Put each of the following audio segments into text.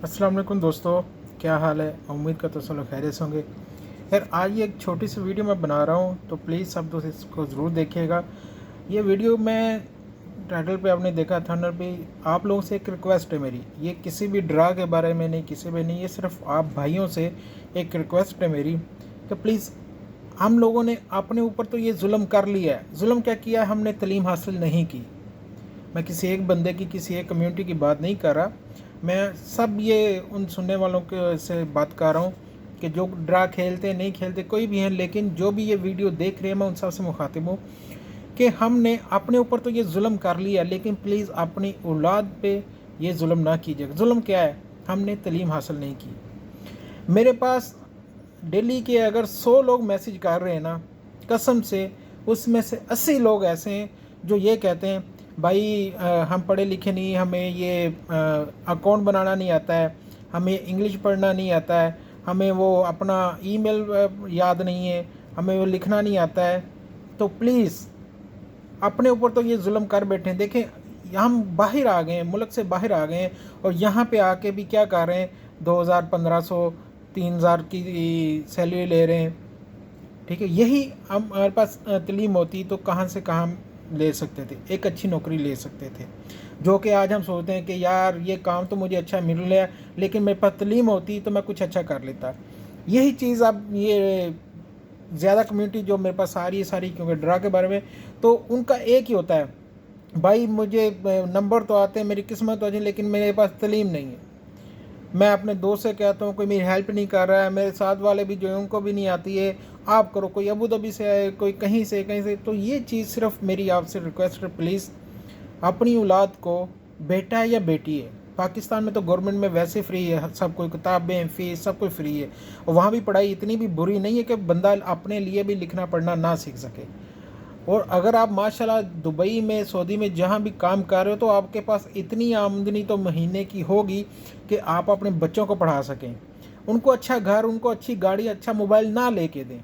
अस्सलाम वालेकुम दोस्तों, क्या हाल है। उम्मीद करता हूँ सब लोग खैरियत से होंगे। यार आज ये एक छोटी सी वीडियो मैं बना रहा हूँ, तो प्लीज़ सब दोस्त इसको ज़रूर देखिएगा। ये वीडियो मैं टाइटल पे आपने देखा, थंबनेल पे। आप लोगों से एक रिक्वेस्ट है मेरी, ये किसी भी ड्रा के बारे में नहीं, किसी भी नहीं, ये सिर्फ आप भाइयों से एक रिक्वेस्ट है मेरी कि प्लीज़, हम लोगों ने अपने ऊपर तो ये जुल्म कर लिया है। जुल्म क्या किया है, हमने तालीम हासिल नहीं की। मैं किसी एक बंदे की, किसी एक कम्युनिटी की बात नहीं कर रहा। मैं सब ये उन सुनने वालों के से बात कर रहा हूँ कि जो ड्रा खेलते नहीं खेलते कोई भी हैं, लेकिन जो भी ये वीडियो देख रहे हैं, मैं उन सबसे मुखातिब हूँ कि हमने अपने ऊपर तो ये जुल्म कर लिया, लेकिन प्लीज़ अपनी औलाद पे ये जुल्म ना कीजिएगा। जुल्म क्या है, हमने तालीम हासिल नहीं की। मेरे पास डेली के अगर 100 लोग मैसेज कर रहे हैं ना, कसम से उसमें से 80 लोग ऐसे हैं जो ये कहते हैं भाई हम पढ़े लिखे नहीं, हमें ये अकाउंट बनाना नहीं आता है, हमें इंग्लिश पढ़ना नहीं आता है, हमें वो अपना ईमेल याद नहीं है, हमें वो लिखना नहीं आता है। तो प्लीज़ अपने ऊपर तो ये जुल्म कर बैठे हैं। देखें, हम बाहर आ गए हैं, मुल्क से बाहर आ गए हैं, और यहाँ पे आके भी क्या कर रहे हैं, 2000 1500 3000 की सैलरी ले रहे हैं। ठीक है, यही हमारे पास तालीम होती तो कहाँ से कहाँ ले सकते थे, एक अच्छी नौकरी ले सकते थे। जो कि आज हम सोचते हैं कि यार ये काम तो मुझे अच्छा मिल रहा है, लेकिन मेरे पास तालीम होती तो मैं कुछ अच्छा कर लेता। यही चीज़ अब ये ज़्यादा कम्युनिटी जो मेरे पास आ रही है सारी, क्योंकि ड्रा के बारे में, तो उनका एक ही होता है, भाई मुझे नंबर तो आते हैं, मेरी किस्मत तो अच्छी, लेकिन मेरे पास तालीम नहीं है। मैं अपने दोस्त से कहता हूँ, कोई मेरी हेल्प नहीं कर रहा है, मेरे साथ वाले भी जो है उनको भी नहीं आती है, आप करो, कोई अबू धाबी से आए, कोई कहीं से। तो ये चीज़ सिर्फ मेरी आपसे रिक्वेस्ट है, प्लीज़ अपनी औलाद को, बेटा है या बेटी है, पाकिस्तान में तो गवर्नमेंट में वैसे फ्री है सब कोई, किताबें फ़ीस सब कुछ फ्री है, और वहाँ भी पढ़ाई इतनी भी बुरी नहीं है कि बंदा अपने लिए भी लिखना पढ़ना ना सीख सके। और अगर आप माशाल्लाह दुबई में, सऊदी में जहाँ भी काम कर रहे हो, तो आपके पास इतनी आमदनी तो महीने की होगी कि आप अपने बच्चों को पढ़ा सकें, उनको अच्छा घर, उनको अच्छी गाड़ी, अच्छा मोबाइल ना लेके दें,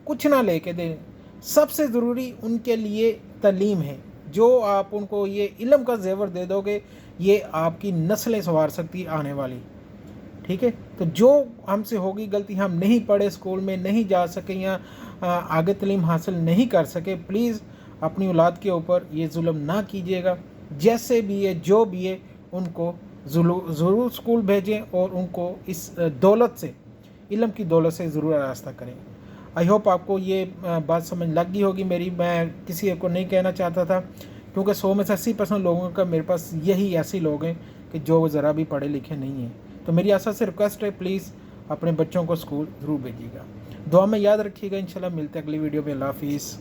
कुछ ना लेके दें। सबसे ज़रूरी उनके लिए तालीम है। जो आप उनको ये इल्म का जेवर दे दोगे, ये आपकी नस्लें संवार सकती आने वाली। ठीक है, तो जो हमसे होगी गलती, हम नहीं पढ़े, स्कूल में नहीं जा सके, या आगे तालीम हासिल नहीं कर सके, प्लीज़ अपनी औलाद के ऊपर ये जुल्म ना कीजिएगा। जैसे भी है, जो भी है, उनको ज़रूर स्कूल भेजें, और उनको इस दौलत से, इल्म की दौलत से ज़रूर रास्ता करें। आई होप आपको ये बात समझ लग गई होगी मेरी। मैं किसी एक को नहीं कहना चाहता था, क्योंकि 100 में से 80% लोगों का मेरे पास यही ऐसे लोग हैं कि जो ज़रा भी पढ़े लिखे नहीं हैं। तो मेरी आशा से रिक्वेस्ट है, प्लीज़ अपने बच्चों को स्कूल ज़रूर भेजिएगा। दुआ में याद रखिएगा। इंशाल्लाह मिलते हैं अगली वीडियो में। अल्लाह हाफिज़।